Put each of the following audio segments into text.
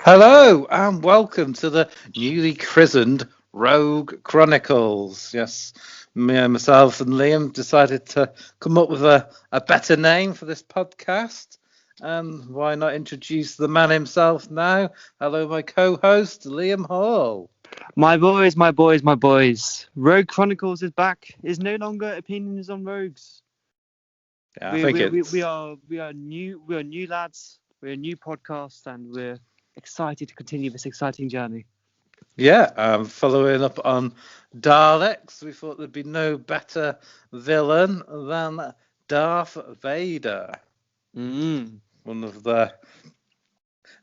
Hello and welcome to the newly christened Rogue Chronicles. Yes, myself and Liam decided to come up with a better name for this podcast. And why not introduce the man himself now? Hello, my co-host, Liam Hall. My boys, my boys, my boys. Rogue Chronicles is back. Is no longer opinions on rogues. Yeah, I We think we, we, we it's are we are new lads. We're a new podcast, and we're excited to continue this exciting journey. following up on Daleks. We thought there'd be no better villain than Darth Vader. Mm. One of the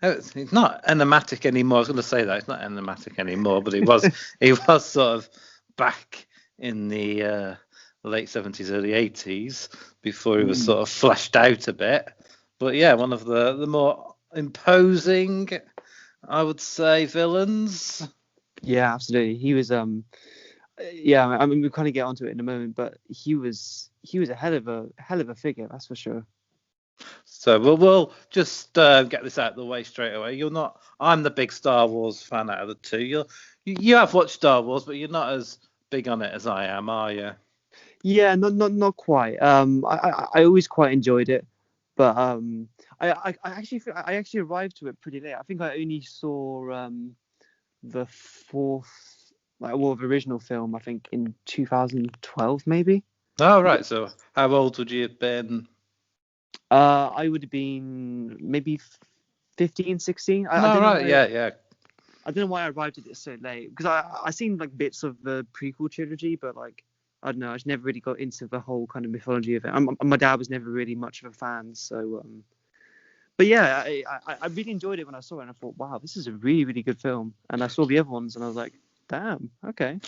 It's not enigmatic anymore. I was going to say that it's not enigmatic anymore, but he was sort of back in the late 70s, early 80s before he was Mm. sort of fleshed out a bit. But yeah, one of the more imposing, I would say, villains. Yeah, absolutely. He was yeah. I mean, we'll kind of get onto it in a moment, but he was a hell of a figure, that's for sure. So we'll just get this out of the way straight away. You're not. I'm the big Star Wars fan out of the two. You have watched Star Wars, but you're not as big on it as I am, are you? Yeah, not quite. I always quite enjoyed it, but I actually arrived to it pretty late. I think I only saw the fourth, the original film. I think in 2012 maybe. Oh, right. So how old would you have been? I would have been maybe 15, 16. I No, don't know right. why. Yeah, yeah. I don't know why I arrived at it so late because I seen like bits of the prequel trilogy, but like I don't know, I just never really got into the whole kind of mythology of it. My dad was never really much of a fan, so but yeah, I really enjoyed it when I saw it, and I thought, wow, this is a really really good film. And I saw the other ones, and I was like, damn, okay.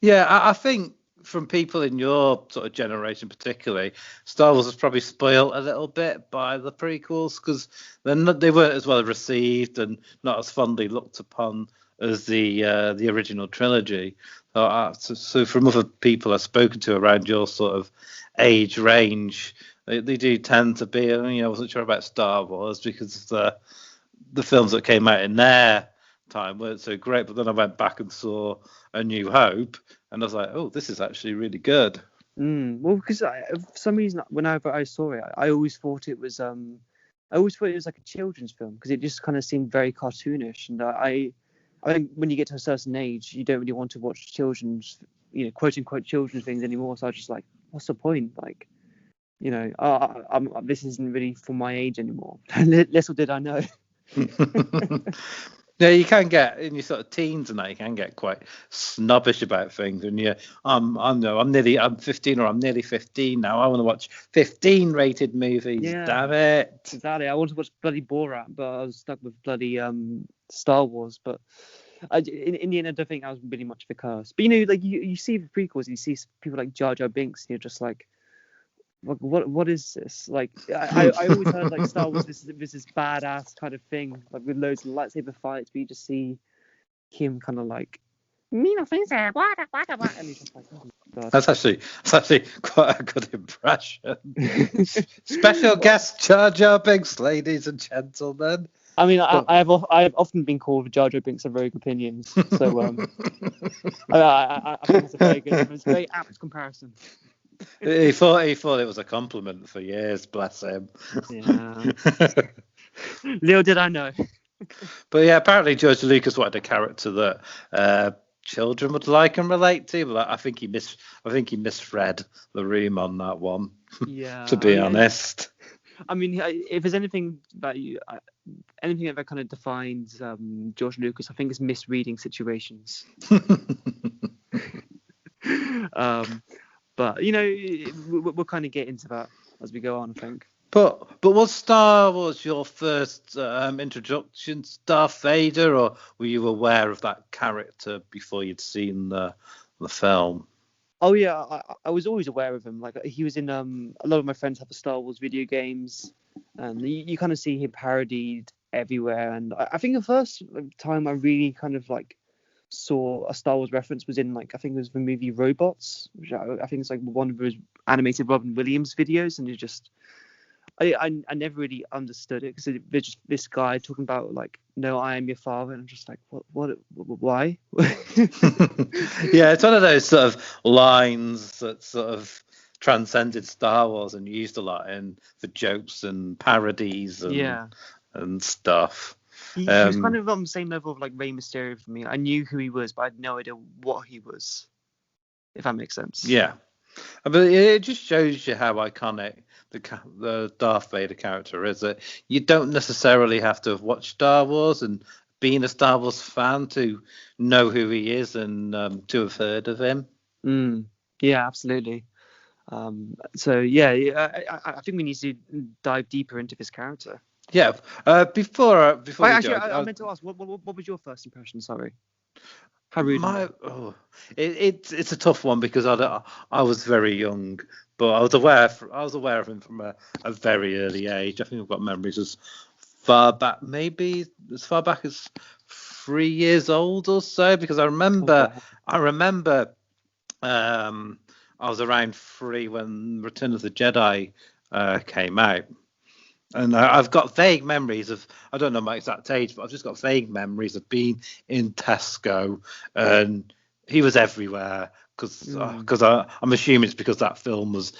Yeah, I think from people in your sort of generation, particularly, Star Wars was probably spoiled a little bit by the prequels because they weren't as well received and not as fondly looked upon as the original trilogy. So from other people I've spoken to around your sort of age range, they do tend to be. I wasn't sure about Star Wars because the films that came out in their time weren't so great. But then I went back and saw A New Hope, and I was like, oh, this is actually really good. Well, because for some reason, whenever I saw it, I always thought it was I always thought it was like a children's film because it just kind of seemed very cartoonish, and I think when you get to a certain age, you don't really want to watch children's, quote unquote children's things anymore. So I was just like, what's the point? Like, this isn't really for my age anymore. Little did I know. Yeah, you can get in your sort of teens and that you can get quite snobbish about things. And I'm 15 or I'm nearly 15 now. I want to watch 15 rated movies. Yeah, Damn it. exactly. I wanted to watch bloody Borat, but I was stuck with bloody Star Wars. But in the end, I don't think that was really much of a curse. But like you see the prequels, and you see people like Jar Jar Binks, and you're just like, what is this? Like I always heard like Star Wars, this is badass kind of thing, like with loads of lightsaber fights, but you just see him kind of like, me no face, and he's just like, oh my god. That's actually quite a good impression. Special guest Jar Jar Binks, ladies and gentlemen. I mean, But I've often been called Jar Jar Binks of Rogue Opinions, so I think it's it's a very apt comparison. he thought it was a compliment for years, bless him. Yeah. Little did I know. But yeah, apparently George Lucas wanted a character that children would like and relate to. But I think he misread the room on that one. Yeah. To be honest. I mean, if there's anything that anything that kind of defines George Lucas, I think it's misreading situations. But we'll kind of get into that as we go on, I think. But was Star Wars your first introduction to Darth Vader, or were you aware of that character before you'd seen the film? Oh yeah, I was always aware of him. Like he was in a lot of my friends have the Star Wars video games, and you kind of see him parodied everywhere. And I think the first time I really kind of like saw a Star Wars reference was in like I think it was the movie Robots, which I think it's like one of his animated Robin Williams videos, and I never really understood it, because there's just this guy talking about like, no, I am your father, and I'm just like, why? Yeah, it's one of those sort of lines that sort of transcended Star Wars and used a lot in for jokes and parodies Yeah. and stuff. He was kind of on the same level of like Rey Mysterio for me. I knew who he was, but I had no idea what he was, if that makes sense. Yeah, but it just shows you how iconic the Darth Vader character is. That you don't necessarily have to have watched Star Wars and been a Star Wars fan to know who he is and to have heard of him. Yeah, absolutely. So yeah, I think we need to dive deeper into this character. Yeah. Before we Actually, do, I meant to ask, what was your first impression? Sorry. How rude. It's a tough one because I was very young, but I was aware of him from a very early age. I think I've got memories as far back, maybe as far back as 3 years old or so, because I remember I was around 3 when Return of the Jedi came out. And I've got vague memories of, I don't know my exact age, but I've just got vague memories of being in Tesco, and he was everywhere because I'm assuming it's because that film was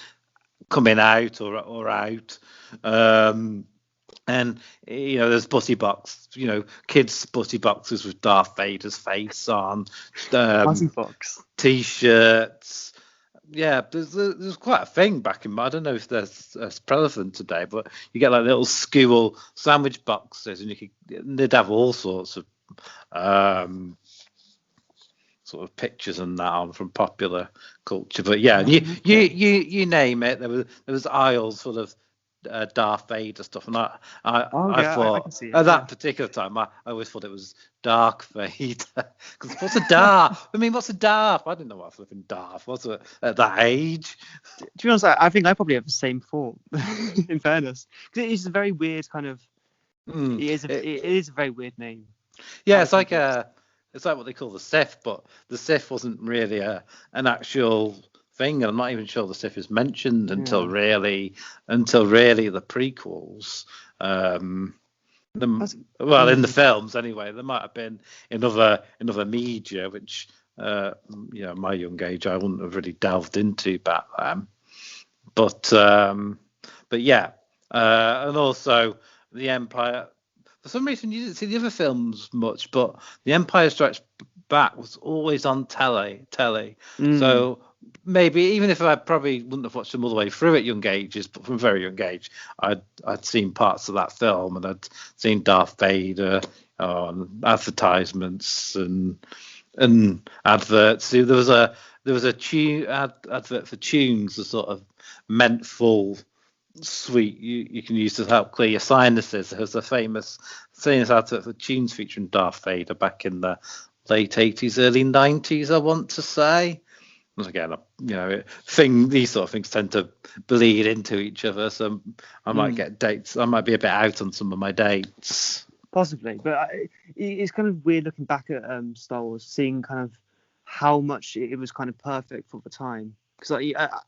coming out or out. And there's butty box, kids butty boxes with Darth Vader's face on, T-shirts. Yeah, there's quite a thing back in. I don't know if that's prevalent today, but you get like little school sandwich boxes, and they'd have all sorts of sort of pictures and that on from popular culture. But yeah, you name it. There was aisles full of Darth Vader stuff, and I thought I can see it, at that particular time I always thought it was Dark Vader. Because what's a Darth? What's a Darth? I didn't know what a flipping Darth was at that age. To be honest, I think I probably have the same thought. In fairness, because it's a very weird kind of. It is a very weird name. Yeah, it's like what they call the Sith, but the Sith wasn't really an actual thing, and I'm not even sure the Sith is mentioned until really the prequels. In the films anyway. There might have been in other media, which my young age I wouldn't have really delved into back then. But yeah, and also the Empire. For some reason, you didn't see the other films much, but The Empire Strikes Back was always on telly. So maybe even if I probably wouldn't have watched them all the way through at young ages, but from a very young age, I'd seen parts of that film, and I'd seen Darth Vader on advertisements and adverts. See, there was a advert for Tunes, a sort of menthol sweet you can use to help clear your sinuses. There was a famous advert for Tunes featuring Darth Vader back in the late 80s, early 90s, I want to say. Once again, these sort of things tend to bleed into each other, so I might get dates. I might be a bit out on some of my dates. Possibly, but it's kind of weird looking back at Star Wars, seeing kind of how much it was kind of perfect for the time. Because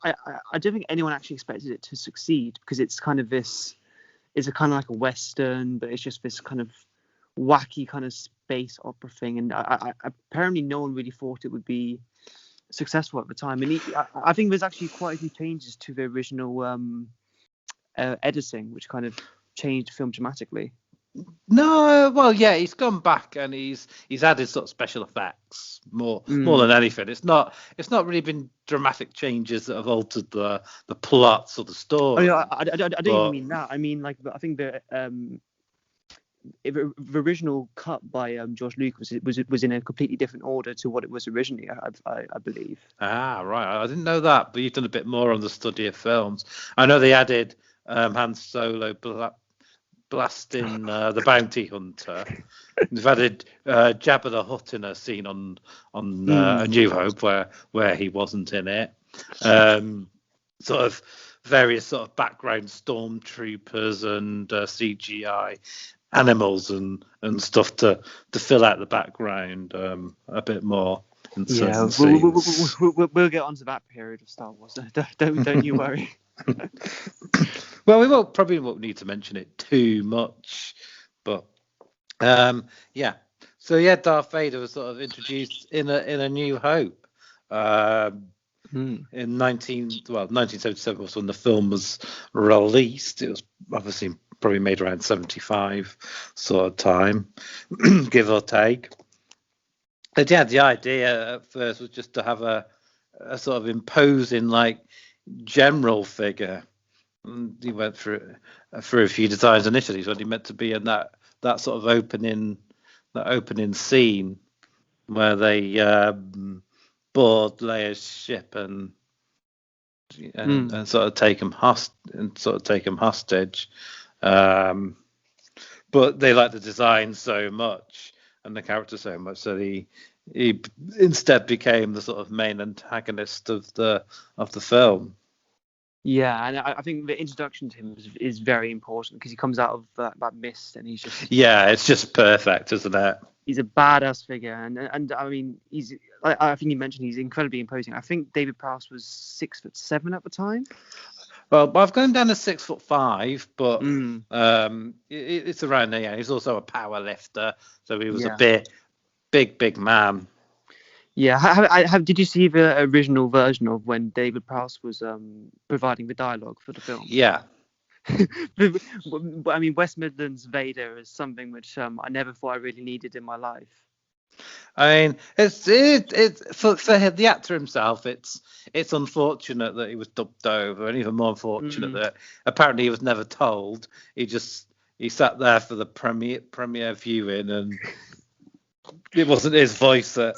I don't think anyone actually expected it to succeed, because it's kind of it's a kind of like a Western, but it's just this kind of wacky kind of space opera thing, and apparently no one really thought it would be successful at the time. And I think there's actually quite a few changes to the original editing, which kind of changed the film dramatically. No, well, yeah, he's gone back and he's added sort of special effects more than anything. It's not really been dramatic changes that have altered the plots or the story. I don't even mean that. I mean, like, I think the original cut by George Lucas was in a completely different order to what it was originally, I believe. Ah, right. I didn't know that, but you've done a bit more on the study of films. I know they added Han Solo blasting the bounty hunter. They've added Jabba the Hutt in a scene on A New Hope where he wasn't in it. Sort of various sort of background stormtroopers and CGI animals and stuff to fill out the background a bit more. in Yeah, certain scenes. we'll get onto that period of Star Wars. Don't you worry. Well, we probably won't need to mention it too much, but yeah. So yeah, Darth Vader was sort of introduced in a New Hope. In 1977 was when the film was released. It was obviously probably made around 75 sort of time, give or take. But yeah, the idea at first was just to have a sort of imposing like general figure. And he went through a few designs initially, so he meant to be in that sort of opening scene where they board Leia's ship and sort of take him hostage. But they liked the design so much and the character so much, so he instead became the sort of main antagonist of the film. Yeah, and I think the introduction to him is very important because he comes out of that mist and he's just it's just perfect, isn't it? He's a badass figure, and I mean I think you mentioned he's incredibly imposing. I think David Prowse was 6'7" at the time. Well, I've gone down to 6'5", but it's around there. Yeah, he's also a power lifter, so he was a big man. Yeah, did you see the original version of when David Prowse was providing the dialogue for the film? Yeah. I mean, West Midlands Vader is something which I never thought I really needed in my life. I mean, it's for the actor himself. It's unfortunate that he was dubbed over, and even more unfortunate that apparently he was never told. He sat there for the premiere viewing, and it wasn't his voice that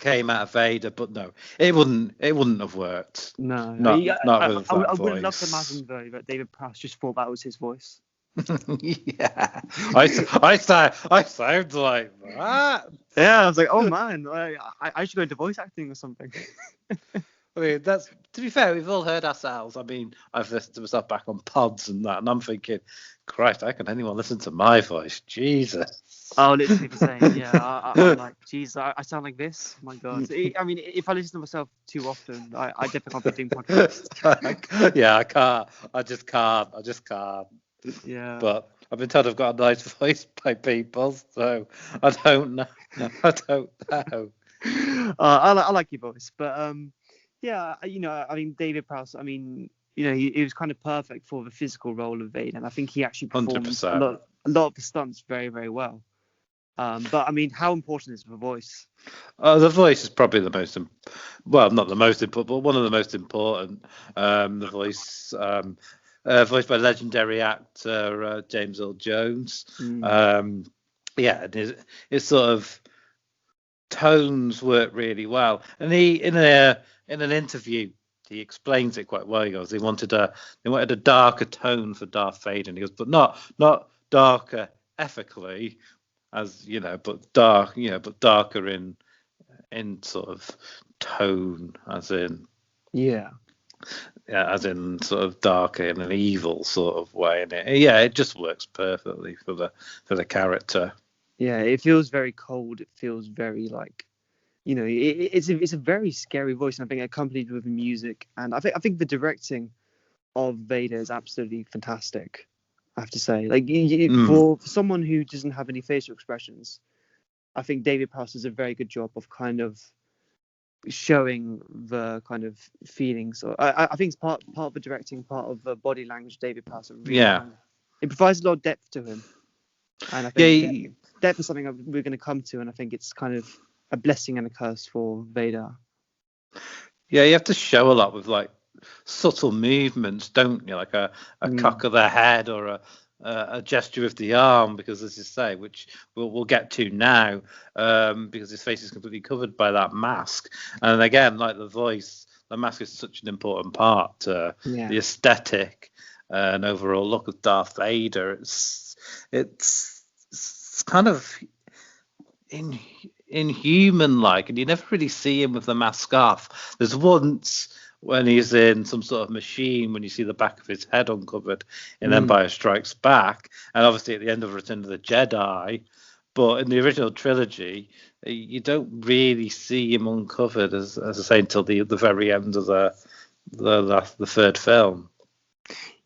came out of Vader. But no, it wouldn't have worked. No, not with that I voice. wouldn't love to imagine though that David Prowse just thought that was his voice. Yeah, I sound like that. Yeah, I was like, oh man, I should go into voice acting or something. I mean, that's, to be fair, we've all heard ourselves. I mean, I've listened to myself back on pods and that, and I'm thinking, Christ, how can anyone listen to my voice? Jesus. Oh, literally the same. Yeah, I'm like, Jesus, I sound like this. Oh my God. I mean, if I listen to myself too often, I definitely can't be doing podcasts. Yeah, I can't. I just can't. Yeah. But I've been told I've got a nice voice by people, so I don't know. I like your voice, but yeah, I mean, David Prowse, I mean, he was kind of perfect for the physical role of Vader, and I think he actually performed 100%. a lot of the stunts very, very well. But I mean, how important is the voice? The voice is probably the most, not the most important, but one of the most important. The voice, voiced by legendary actor James Earl Jones. His sort of tones work really well, and he in an interview he explains it quite well. He goes, they wanted a darker tone for Darth Vader, and he goes, but not darker ethically, as but darker in sort of tone, as in as in sort of darker in an evil sort of way, and it just works perfectly for the character. Yeah, it feels very cold. It feels very like, it's a very scary voice, and I think accompanied with music, and I think the directing of Vader is absolutely fantastic. I have to say, like for someone who doesn't have any facial expressions, I think David Prowse does a very good job of kind of showing the kind of feelings. Or I think it's part of the directing, part of the body language. David Prowse it provides a lot of depth to him, and I think depth is something that we're going to come to, and I think it's kind of a blessing and a curse for Vader. Yeah, you have to show a lot with like subtle movements, don't you? Like a cock of the head or a gesture of the arm, because as you say, which we'll get to now, because his face is completely covered by that mask. And again, like the voice, the mask is such an important part to the aesthetic and overall look of Darth Vader. It's kind of inhuman like, and you never really see him with the mask off. There's once when he's in some sort of machine, when you see the back of his head uncovered in Empire Strikes Back, and obviously at the end of Return of the Jedi. But in the original trilogy, you don't really see him uncovered, as I say, until the very end of the third film.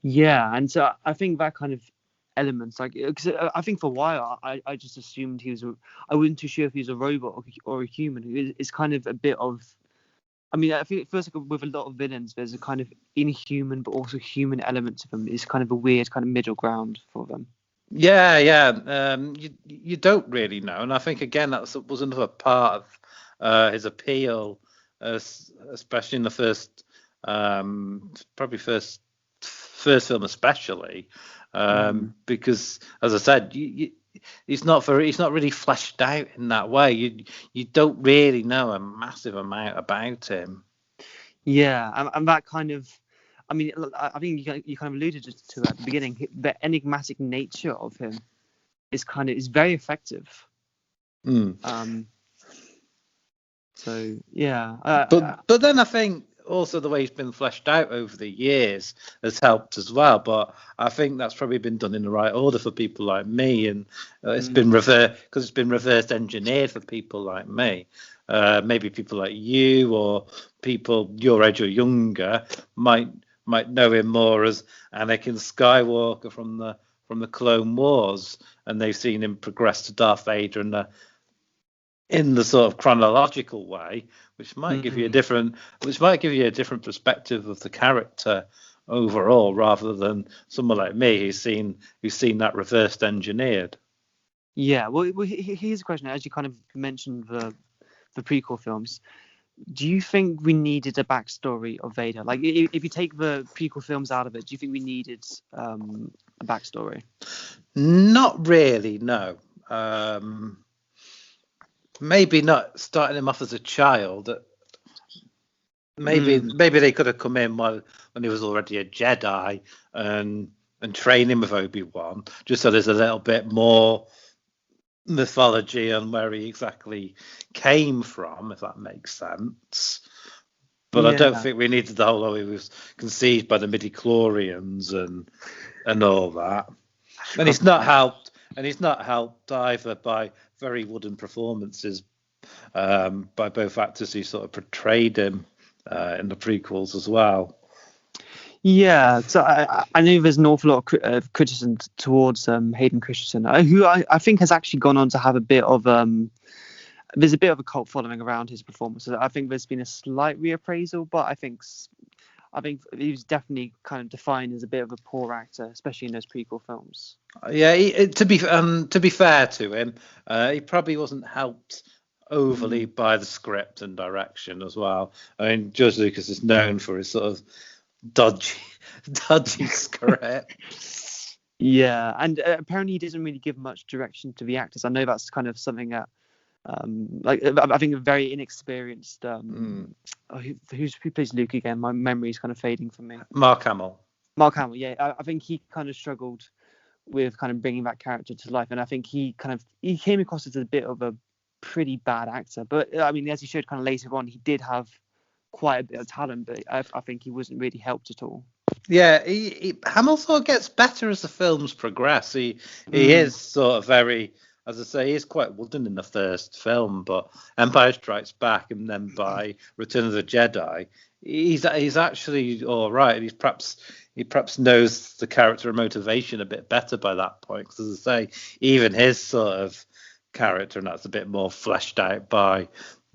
Yeah, and so I think that kind of elements, like, because I think for a while I just assumed he was I wasn't too sure if he was a robot or a human. It's kind of a bit of, I mean, I think first, like, with a lot of villains, there's a kind of inhuman but also human element to them. It's kind of a weird kind of middle ground for them. Yeah. You don't really know, and I think again that was another part of his appeal, especially in the first, probably first film especially, because as I said, he's not really fleshed out in that way. You don't really know a massive amount about him. Yeah, and that kind of, I mean, I think you kind of alluded to at the beginning. The enigmatic nature of him is very effective. So yeah, but then I think also the way he's been fleshed out over the years has helped as well. But I think that's probably been done in the right order for people like me, and it's been reverse engineered for people like me. Maybe people like you or people your age or younger might know him more as Anakin Skywalker from the Clone Wars, and they've seen him progress to Darth Vader in the sort of chronological way, which might give you a different perspective of the character overall, rather than someone like me who's seen that reversed engineered. Yeah, well, here's a question. As you kind of mentioned the prequel films, do you think we needed a backstory of Vader? Like, if you take the prequel films out of it, do you think we needed a backstory? Not really, no. Maybe not starting him off as a child. Maybe they could have come in when he was already a Jedi and train him with Obi-Wan, just so there's a little bit more mythology on where he exactly came from, if that makes sense. But I don't think we needed the whole he was conceived by the midi-chlorians and all that. And he's not helped either by very wooden performances by both actors who sort of portrayed him in the prequels as well. Yeah, so I know there's an awful lot of criticism towards Hayden Christensen, who I think has actually gone on to have a bit of there's a bit of a cult following around his performances. I think there's been a slight reappraisal, but I think he was definitely kind of defined as a bit of a poor actor, especially in those prequel films. Yeah, to be fair to him, he probably wasn't helped overly by the script and direction as well. I mean, George Lucas is known for his sort of dodgy script. Yeah, and apparently he doesn't really give much direction to the actors. I know that's kind of something that, I think a very inexperienced. Who plays Luke again? My memory is kind of fading from me. Mark Hamill. Yeah, I think he kind of struggled with kind of bringing that character to life, and I think he came across as a bit of a pretty bad actor. But I mean, as he showed kind of later on, he did have quite a bit of talent, but I think he wasn't really helped at all. Yeah, Hamill sort of gets better as the films progress. He is sort of very, as I say, he's quite wooden in the first film, but Empire Strikes Back and then by Return of the Jedi, he's actually all right. He perhaps knows the character and motivation a bit better by that point. Because as I say, even his sort of character, and that's a bit more fleshed out by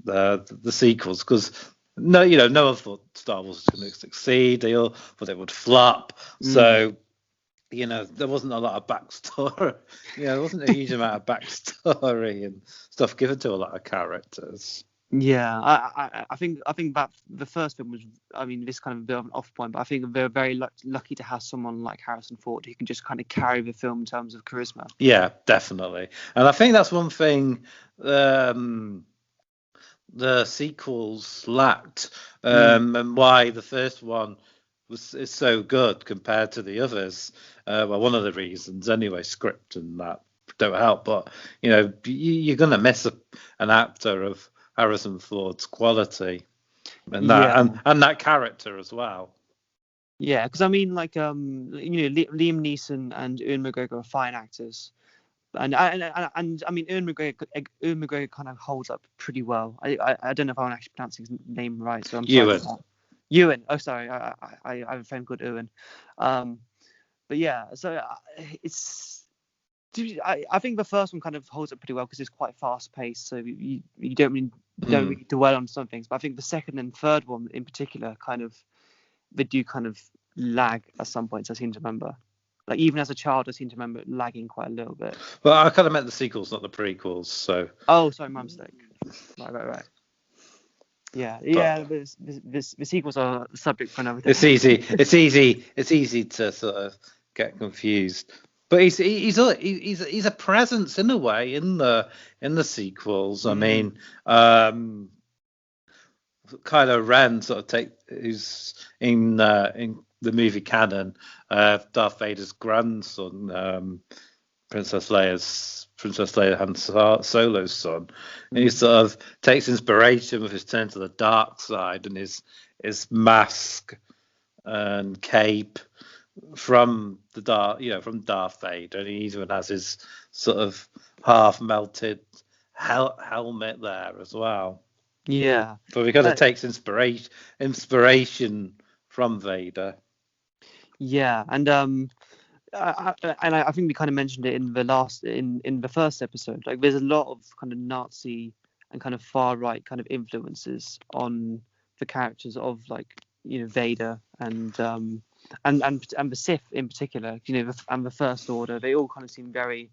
the sequels. Because no one thought Star Wars was going to succeed. They all thought it would flop. So there wasn't a lot of backstory. There wasn't a huge amount of backstory and stuff given to a lot of characters. Yeah, I think that the first film was, I mean, this kind of a bit of an off point, but I think they're very lucky to have someone like Harrison Ford who can just kind of carry the film in terms of charisma. Yeah, definitely. And I think that's one thing the sequels lacked, and why the first one is so good compared to the others. Well, one of the reasons anyway, script and that don't help, but you're gonna miss an actor of Harrison Ford's quality and that character as well. Yeah, because I mean, like Liam Neeson and Ewan McGregor are fine actors, And I mean, Ewan McGregor kind of holds up pretty well. I don't know if I'm actually pronouncing his name right, so I'm sorry Ewan. about that. Ewan. Oh, sorry. I have a friend called Ewan. But yeah, so I think the first one kind of holds up pretty well because it's quite fast paced, so you don't really dwell on some things. But I think the second and third one in particular they do kind of lag at some points. I seem to remember. Like even as a child, I seem to remember it lagging quite a little bit. Well, I kind of meant the sequels, not the prequels. So. Oh, sorry, my mistake. Right. Yeah. The sequels are the subject for another day. It's easy to sort of get confused. But he's a presence in a way in the sequels. I mean, Kylo Ren sort of who's in the movie canon, Darth Vader's grandson, Princess Leia Han Solo's son. And he sort of takes inspiration with his turn to the dark side and his mask and cape from from Darth Vader, and he even has his sort of half melted helmet there as well. Yeah, but he kind of takes inspiration from Vader. Yeah, and I think we kind of mentioned it in the first episode. Like, there's a lot of kind of Nazi and kind of far right kind of influences on the characters of, like, Vader and the Sith in particular. And the First Order. They all kind of seem very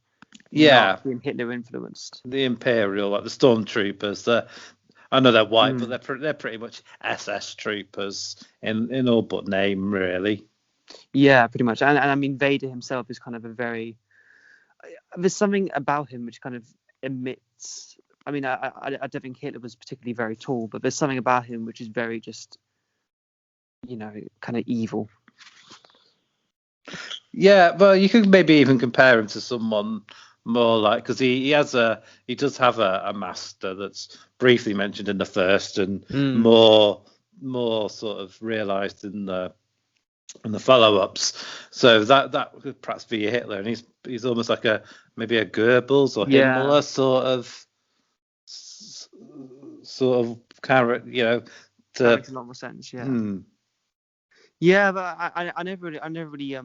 Nazi and Hitler influenced. The Imperial, like the Stormtroopers, I know they're white, but they're pretty much SS troopers in all but name, really. Yeah, pretty much. And I mean, Vader himself is kind of there's something about him which kind of emits. I mean, I don't think Hitler was particularly very tall, but there's something about him which is very just, kind of evil. Yeah, well, you could maybe even compare him to someone more like, because he does have a master that's briefly mentioned in the first and more sort of realised in the follow-ups. So that could perhaps be Hitler, and he's almost like maybe a Goebbels or Himmler sort of character. That makes a lot more sense. Yeah. Yeah, but I never really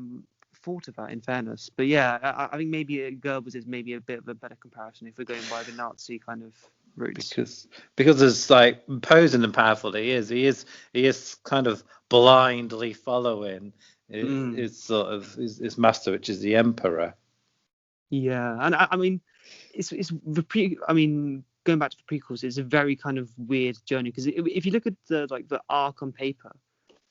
thought of that, in fairness. But yeah, I think maybe Goebbels is maybe a bit of a better comparison if we're going by the Nazi kind of roots. Because as like imposing and powerful he is kind of blindly following his sort of his master, which is the Emperor. Yeah, and I mean, going back to the prequels, it's a very kind of weird journey, because if you look at the arc on paper,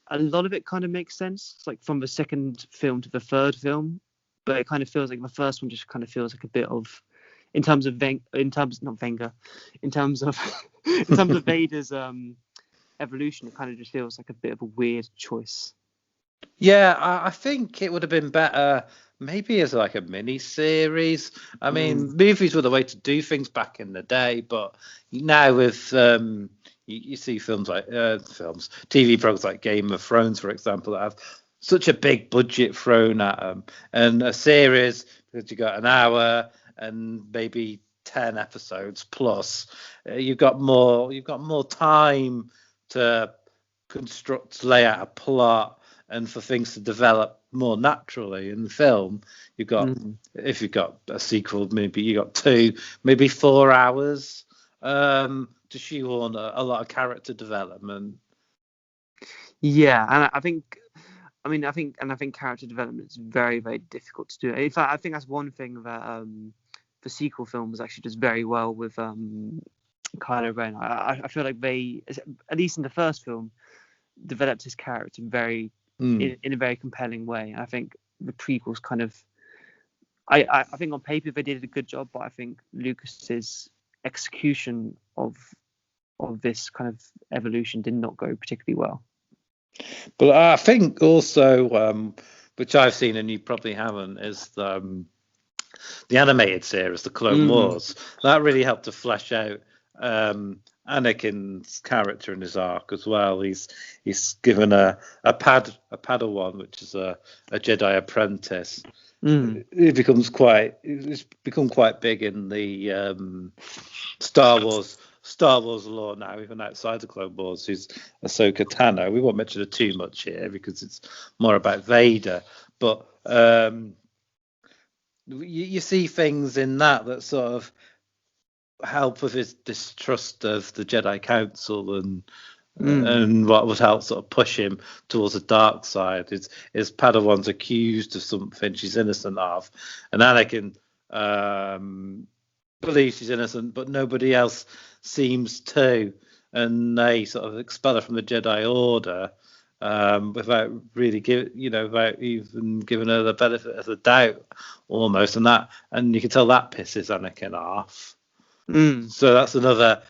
a lot of it kind of makes sense. It's like from the second film to the third film, but it kind of feels like the first one just kind of feels like a bit of, in terms of Vader's evolution, it kind of just feels like a bit of a weird choice. Yeah, I think it would have been better maybe as like a mini series. I mean, movies were the way to do things back in the day, but now with you see TV programs like Game of Thrones, for example, that have such a big budget thrown at them, and a series because you got an hour and maybe 10 episodes plus, you've got more time to lay out a plot and for things to develop more naturally in the film. You've got if you've got a sequel, maybe you got 2, maybe 4 hours to shoehorn a lot of character development. Yeah, and I think character development is very, very difficult to do. In fact, I think that's one thing that the sequel films actually does very well with Kylo Ren. I feel like they, at least in the first film, developed his character in a very compelling way. I think the prequels kind of, I think on paper they did a good job, but I think Lucas's execution of this kind of evolution did not go particularly well. But I think also, which I've seen and you probably haven't, is the animated series, the Clone Wars. That really helped to flesh out Anakin's character in his arc as well. He's given a Padawan, which is a Jedi apprentice. He's become quite big in the Star Wars lore now, even outside the Clone Wars. Who's Ahsoka Tano? We won't mention her too much here because it's more about Vader, but you see things in that sort of help with his distrust of the Jedi Council and what would help sort of push him towards the dark side. Is Padawan's accused of something she's innocent of, and Anakin believes she's innocent, but nobody else seems to, and they sort of expel her from the Jedi Order without really without even giving her the benefit of the doubt, almost, and you can tell that pisses Anakin off. So that's another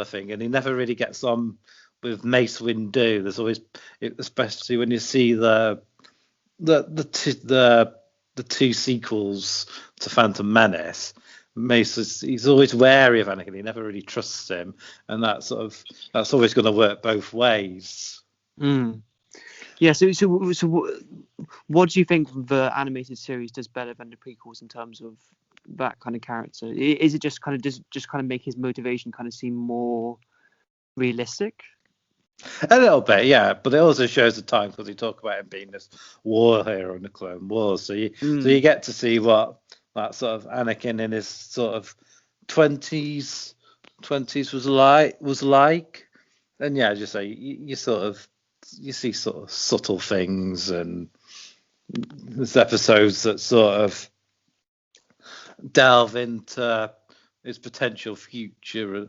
thing, and he never really gets on with Mace Windu. There's always, especially when you see the two sequels to Phantom Menace, Mace he's always wary of Anakin. He never really trusts him, and that's always going to work both ways. Yeah. So what do you think the animated series does better than the prequels in terms of that kind of character? Is it just kind of make his motivation kind of seem more realistic? A little bit, yeah, but it also shows the time because we talk about him being this war hero in the Clone Wars. So you get to see what that sort of Anakin in his sort of 20s was like, and yeah, as you say, you see sort of subtle things, and there's episodes that sort of delve into his potential future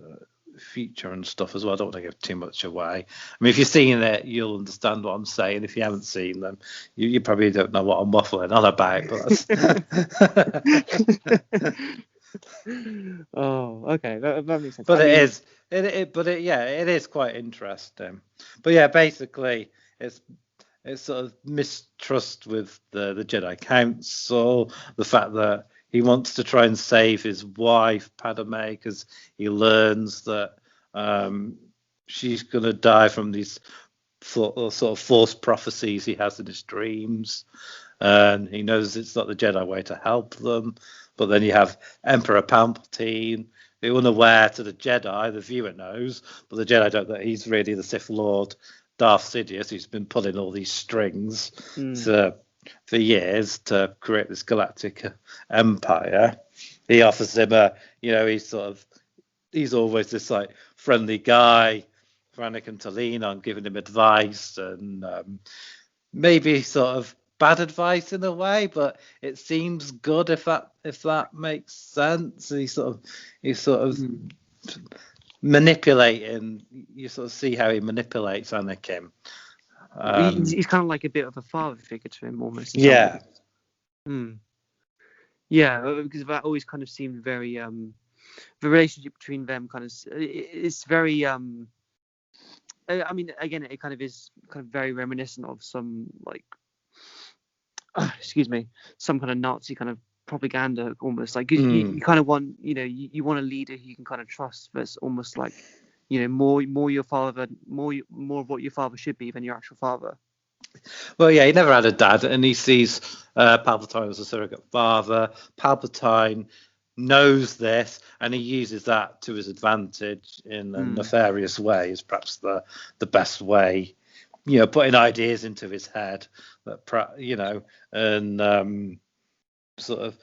and stuff as well. I don't want to give too much away. I mean, if you've seen it, you'll understand what I'm saying. If you haven't seen them, you probably don't know what I'm waffling on about. But Oh, okay, that makes sense. But it is quite interesting. But yeah, basically, it's sort of mistrust with the Jedi Council, the fact that he wants to try and save his wife Padme because he learns that she's going to die from these sort of false prophecies he has in his dreams, and he knows it's not the Jedi way to help them. But then you have Emperor Palpatine, who unaware to the Jedi, the viewer knows, but the Jedi don't, that he's really the Sith Lord Darth Sidious, who's been pulling all these strings for years to create this galactic empire. He offers him he's always this like friendly guy for Anakin to lean on, giving him advice and maybe sort of bad advice in a way, but it seems good if that makes sense. He's sort of manipulating. You sort of see how he manipulates Anakin. He's kind of like a bit of a father figure to him, almost. Yeah. Yeah, because that always kind of seemed very the relationship between them kind of, it's very I mean, again, it kind of is kind of very reminiscent of some like some kind of Nazi kind of propaganda, almost like you kind of want, you want a leader who you can kind of trust, that's almost like, more your father, more of what your father should be than your actual father. Well, yeah, he never had a dad, and he sees Palpatine as a surrogate father. Palpatine knows this, and he uses that to his advantage in a nefarious way. Is perhaps the best way, putting ideas into his head that and sort of,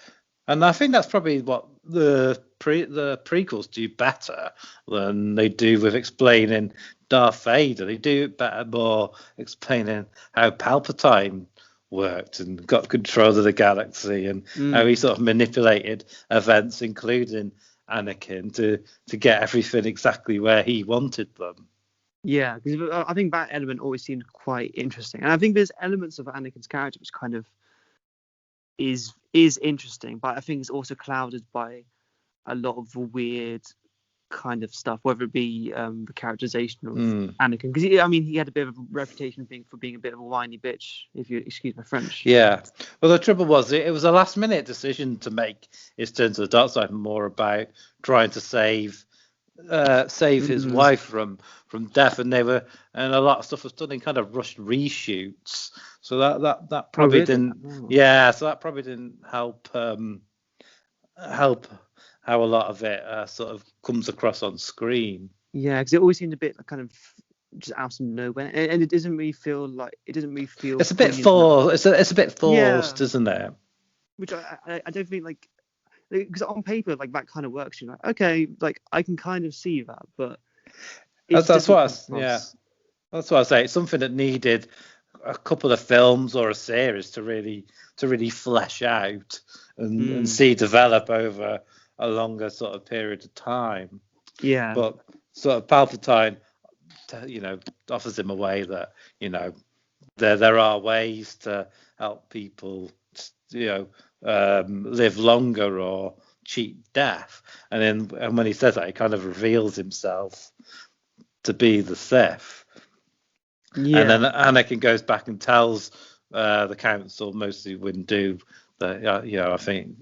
and I think that's probably what the prequels do better than they do with explaining Darth Vader. They do it better, more explaining how Palpatine worked and got control of the galaxy, and how he sort of manipulated events, including Anakin, to get everything exactly where he wanted them. Yeah, because I think that element always seemed quite interesting, and I think there's elements of Anakin's character which kind of is interesting, but I think it's also clouded by a lot of weird kind of stuff, whether it be the characterization of Anakin, because he had a bit of a reputation for being a bit of a whiny bitch, if you excuse my French. Yeah, well, the trouble was it was a last minute decision to make his turn to the dark side more about trying to save save his Mm. wife from death, and a lot of stuff was done in kind of rushed reshoots. So that Oh, probably really? didn't. Oh. Yeah, so that probably didn't help how a lot of it sort of comes across on screen. Yeah, because it always seemed a bit like kind of just out of nowhere, and it doesn't really feel It's a bit poignant enough. forced. It's a bit Yeah, forced, isn't it? which I don't think like, because on paper like that kind of works. You're like, okay, like I can kind of see that, but it just That's doesn't what come yeah. across. That's what I say. It's something that needed a couple of films or a series to really flesh out and Mm, see develop over a longer sort of period of time. yeah. But sort of Palpatine, offers him a way that there are ways to help people, live longer or cheat death. And when he says that, he kind of reveals himself to be the Sith. And then Yeah. Anakin goes back and tells the council, mostly Windu, that I think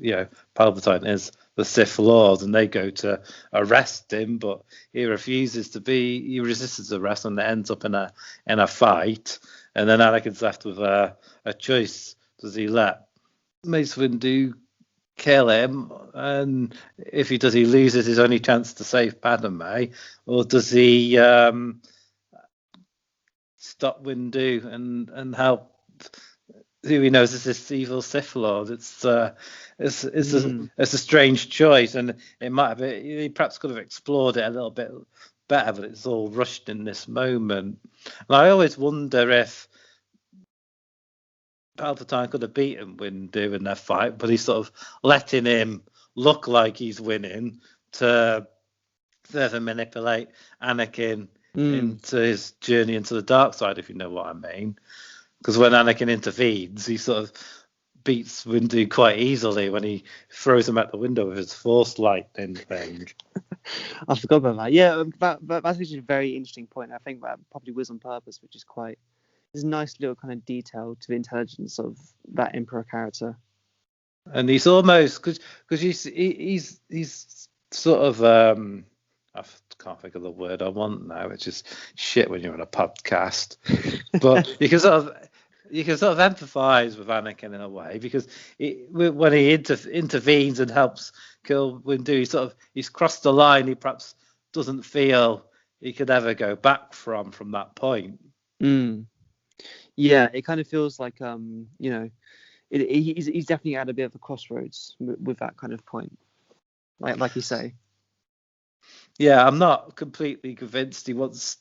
Palpatine is the Sith Lord, and they go to arrest him, but he refuses to be. He resists arrest, and it ends up in a fight. And then Anakin's left with a choice: does he let Mace Windu kill him, and if he does, he loses his only chance to save Padme, or does he stop Windu and help who he knows is this evil Sith Lord? Mm, It's a strange choice, and it might have he perhaps could have explored it a little bit better, but it's all rushed in this moment. And I always wonder if Palpatine could have beaten Windu in their fight, but he's sort of letting him look like he's winning to further manipulate Anakin mm. into his journey into the dark side, if you know what I mean. Because when Anakin intervenes, he sort of beats Windu quite easily when he throws him out the window with his force lightning thing. I forgot about that. Yeah, that's actually a very interesting point. I think that probably was on purpose, which is quite. There's a nice little kind of detail to the intelligence of that Emperor character. And he's almost because he's sort of I can't think of the word I want now. It's just shit when you're on a podcast. But you can sort of empathise with Anakin in a way because when he intervenes and helps kill Windu, he's crossed the line. He perhaps doesn't feel he could ever go back from that point. Mm. Yeah, it kind of feels like he's definitely at a bit of a crossroads with that kind of point, like you say. Yeah, I'm not completely convinced he wants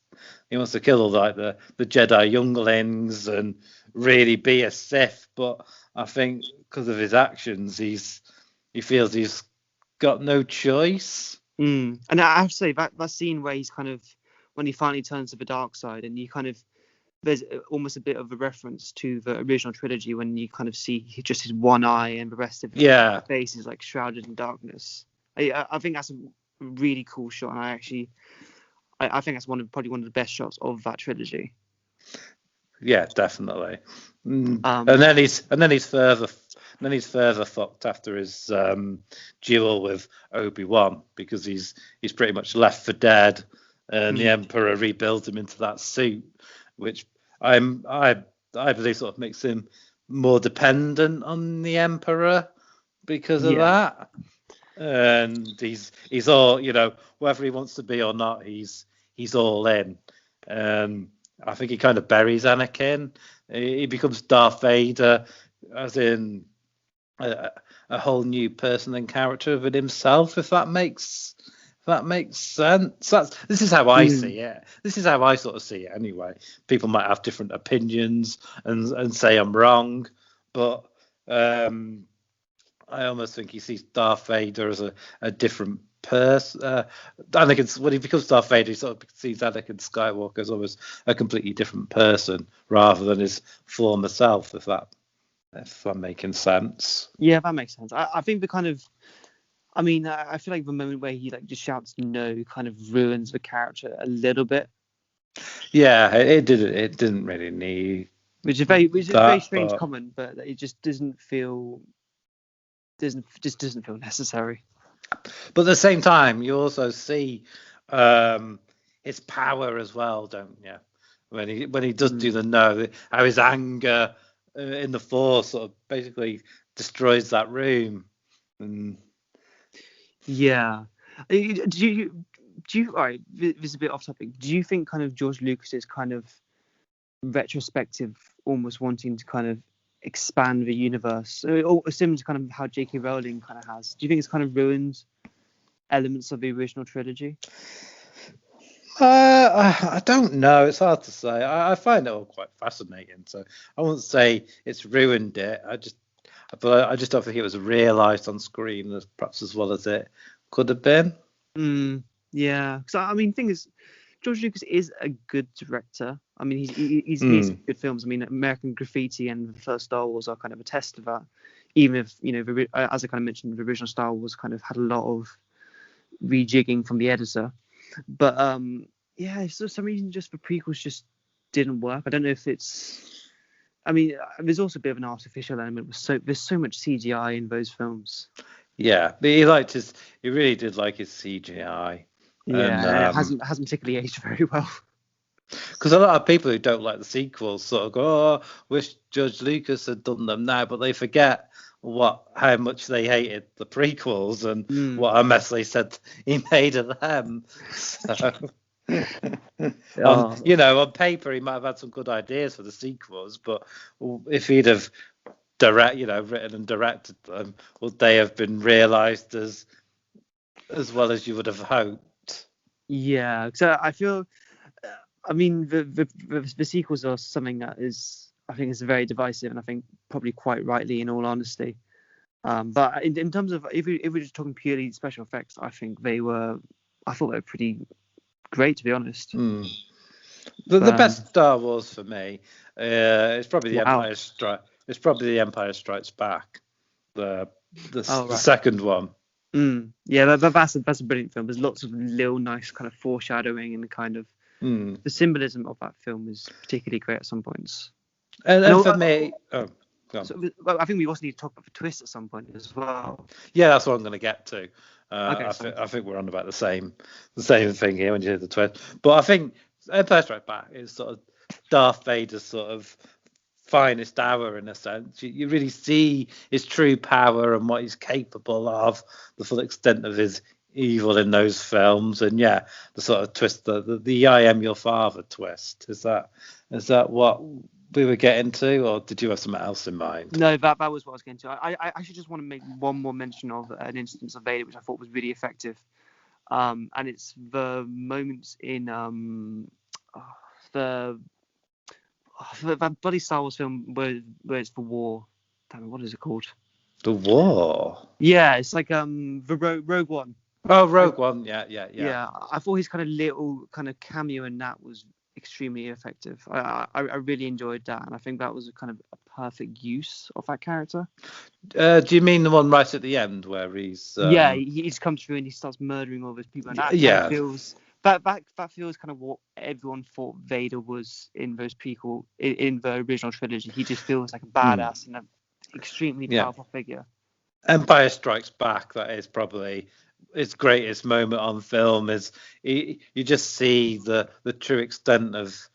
to kill all like the Jedi younglings and really be a Sith, but I think because of his actions, he feels he's got no choice. And I have to say that scene where he's kind of when he finally turns to the dark side, and you kind of there's almost a bit of a reference to the original trilogy when you kind of see just his one eye and the rest of his Yeah, face is like shrouded in darkness. I think that's a really cool shot, and I think that's probably one of the best shots of that trilogy. yeah, definitely. And Um, then he's further fucked after his duel with Obi-Wan because he's pretty much left for dead, and the mm, Emperor rebuilds him into that suit, which I believe sort of makes him more dependent on the Emperor because of yeah, that. And he's all whether he wants to be or not, he's all in. I think he kind of buries Anakin. He becomes Darth Vader, as in a whole new person and character within himself. If that makes sense. This is how I mm, see it. This is how I sort of see it anyway. People might have different opinions and say I'm wrong, but I almost think he sees Darth Vader as a different person. Anakin, when he becomes Darth Vader, he sort of sees Anakin Skywalker as almost a completely different person rather than his former self. If I'm making sense. yeah, that makes sense. I think the kind of I mean, I feel like the moment where he like just shouts no kind of ruins the character a little bit, Yeah, it didn't really need which is a very that, strange but comment, but it just doesn't feel necessary. at the same time, you also see his power as well, don't you? When he does do the no, how his anger in the Force sort of basically destroys that room. And Yeah. Do you? All right, this is a bit off topic. Do you think kind of George Lucas's kind of retrospective, almost wanting to kind of expand the universe, or similar to kind of how J.K. Rowling kind of has? Do you think it's kind of ruined elements of the original trilogy? I don't know. It's hard to say. I find it all quite fascinating. So I won't say it's ruined it. But I just don't think it was realised on screen as perhaps as well as it could have been. Yeah, because I mean, thing is, George Lucas is a good director. I mean, he's made good films. I mean, American Graffiti and the first Star Wars are kind of a test of that. Even if, you know, as I kind of mentioned, the original Star Wars kind of had a lot of rejigging from the editor. But yeah, for some reason, just the prequels just didn't work. I don't know if it's. I mean, there's also a bit of an artificial element. There's so much CGI in those films. Yeah, but he really did like his CGI. Yeah, and it hasn't particularly aged very well. Because a lot of people who don't like the sequels sort of go, "Oh, wish George Lucas had done them now," but they forget how much they hated the prequels and what a mess they said he made of them. So, on paper, he might have had some good ideas for the sequels, but if he'd have written and directed them, would they have been realised as well as you would have hoped? Yeah, so I feel. I mean, the sequels are something that I think is very divisive, and I think probably quite rightly, in all honesty. But in terms of if we're just talking purely special effects, I thought they were pretty great, to be honest. The best Star Wars for me is probably the Empire Strikes. It's probably the Empire Strikes Back, the second one. Yeah, that's a brilliant film. There's lots of little nice kind of foreshadowing, and kind of the symbolism of that film is particularly great at some points. And for me, so, I think we also need to talk about the twist at some point as well. Yeah, that's what I'm going to get to. Okay, I think we're on about the same thing here when you hear the twist. But I think Empire Strikes Back is sort of Darth Vader's sort of finest hour in a sense. You really see his true power and what he's capable of, the full extent of his evil in those films. And yeah, the sort of twist, the I am your father twist. Is that what we were getting to, or did you have something else in mind? No, that was what I was getting to. I actually just want to make one more mention of an instance of Vader which I thought was really effective, and it's the moments in that bloody Star Wars film where it's the war. Damn it, what is it called? The war. Yeah, it's like the Rogue One. Oh, Rogue One. Yeah. Yeah, I thought his kind of little kind of cameo in that was extremely effective. I really enjoyed that, and I think that was a kind of a perfect use of that character. Do you mean the one right at the end where he's? He just comes through and he starts murdering all those people. And that feels that feels kind of what everyone thought Vader was in those prequel in the original trilogy. He just feels like a badass and an extremely powerful figure. Empire Strikes Back. That is probably its greatest moment on film. Is you just see the true extent of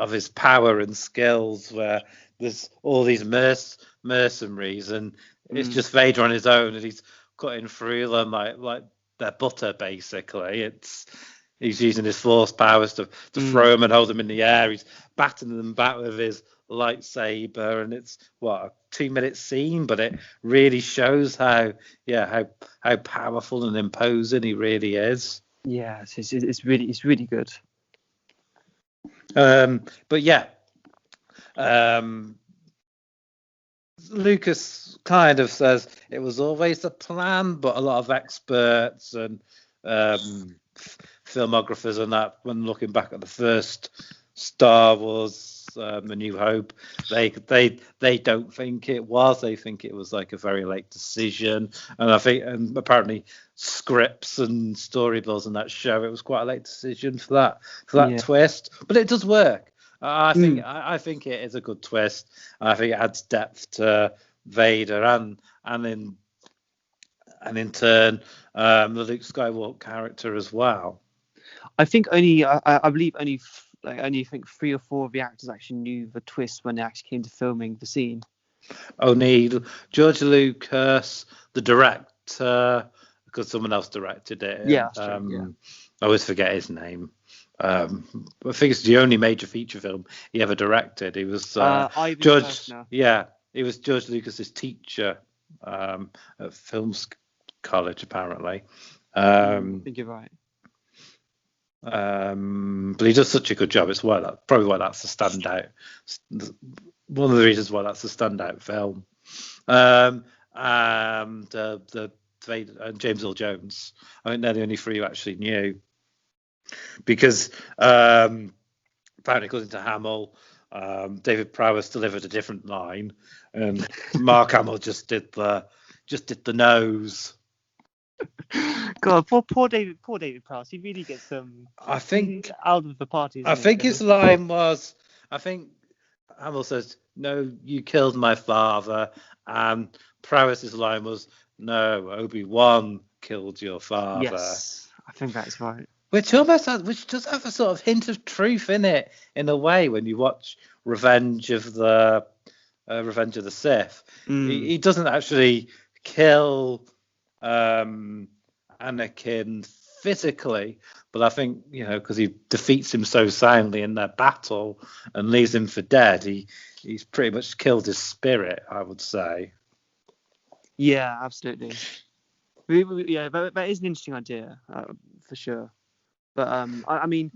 his power and skills, where there's all these mercenaries and it's just Vader on his own and he's cutting through them like they're butter basically. He's using his force powers to throw them and hold them in the air. He's batting them back with his lightsaber, and it's a 2-minute scene, but it really shows how powerful and imposing he really is. Yeah, it's really good. But yeah, Lucas kind of says it was always the plan, but a lot of experts and filmographers and that, when looking back at the first Star Wars, A New Hope, they don't think it was. They think it was like a very late decision, and I think, and apparently scripts and storyboards and that show it was quite a late decision for that twist, but it does work. I think it is a good twist. I think it adds depth to Vader and in turn the Luke Skywalker character as well. I think only I believe only I think 3 or 4 of the actors actually knew the twist when they actually came to filming the scene. Only George Lucas, the director, because someone else directed it. Yeah, that's true. Yeah. I always forget his name. I think it's the only major feature film he ever directed. He was Ivan George. Kershner. Yeah, he was George Lucas's teacher at film college, apparently. I think you're right. But he does such a good job. It's probably why that's a standout. One of the reasons why that's a standout film. And the Vader and James Earl Jones. I think they're the only three who actually knew, because apparently, according to Hamill, David Prowse delivered a different line, and Mark Hamill just did the nose. God, poor David Prowse. He really gets I think out of the party. I think his line was, I think Hamill says, "No, you killed my father," and Prowse's line was, "No, Obi-Wan killed your father." Yes, I think that's right. Which does have a sort of hint of truth in it, in a way, when you watch Revenge of the Sith. He doesn't actually kill Anakin physically, but I think, because he defeats him so soundly in that battle and leaves him for dead, he's pretty much killed his spirit, I would say. Yeah, absolutely. Yeah, that is an interesting idea, for sure. But I mean,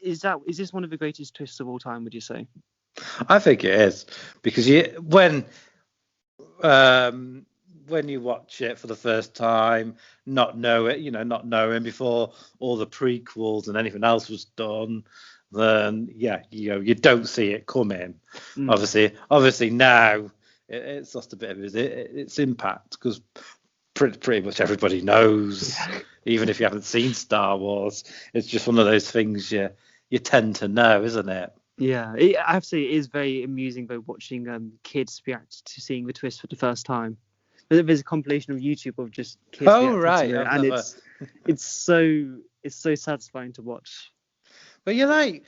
is this one of the greatest twists of all time? Would you say? I think it is, because when you watch it for the first time, not knowing before all the prequels and anything else was done, then you don't see it coming. Obviously now it's lost a bit of its impact, because pretty much everybody knows. Even if you haven't seen Star Wars, it's just one of those things you tend to know, isn't it? Yeah, I have to say it is very amusing though, watching kids react to seeing the twist for the first time. There's a compilation of YouTube of just kids reacting to it, and it's so satisfying to watch. But you're like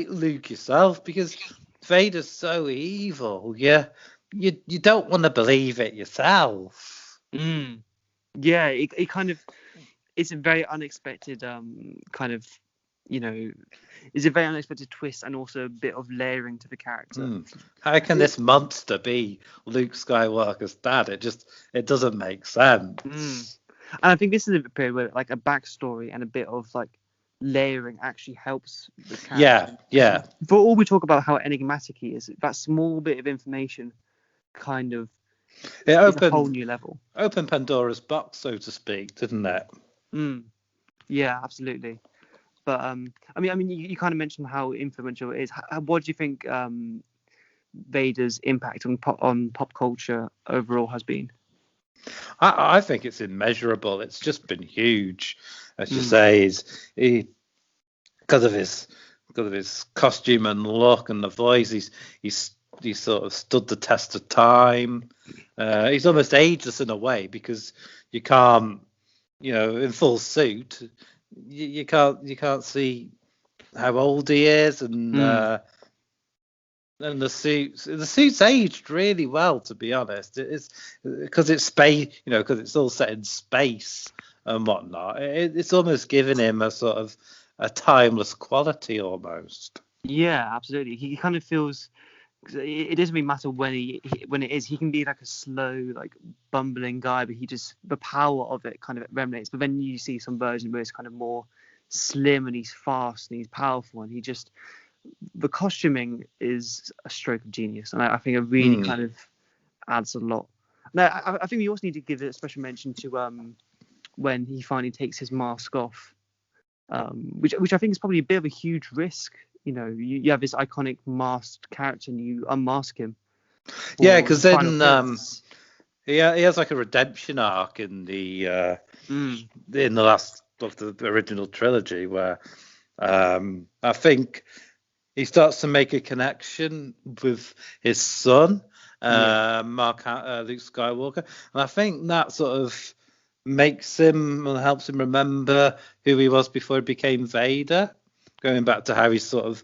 Luke yourself, because Vader's so evil. You don't want to believe it yourself. Yeah, it kind of, it's a very unexpected kind of, it's a very unexpected twist, and also a bit of layering to the character. How can this monster be Luke Skywalker's dad? It doesn't make sense. And I think this is a period where like a backstory and a bit of like layering actually helps the character. Yeah. For all we talk about how enigmatic he is, that small bit of information kind of is a whole new level. Open Pandora's box, so to speak, didn't it? Yeah, absolutely. But I mean, you kind of mentioned how influential it is. What do you think Vader's impact on pop culture overall has been? I think it's immeasurable. It's just been huge, as you say. Because of his costume and look and the voice, he's sort of stood the test of time. He's almost ageless in a way, because you can't, in full suit, you can't see how old he is, and the suit's aged really well, to be honest. It's because it's space, because it's all set in space and whatnot. It's almost given him a sort of a timeless quality almost. Yeah, absolutely. He kind of feels. It doesn't really matter when it is. He can be like a slow, like bumbling guy, but the power of it kind of emanates. But then you see some version where it's kind of more slim, and he's fast and he's powerful, and the costuming is a stroke of genius, and I think it really kind of adds a lot. Now, I think we also need to give a special mention to when he finally takes his mask off, which I think is probably a bit of a huge risk. You have this iconic masked character and you unmask him. Yeah, because then he has like a redemption arc in the last of the original trilogy, where I think he starts to make a connection with his son, Luke Skywalker, and I think that sort of makes him and helps him remember who he was before he became Vader, going back to how he sort of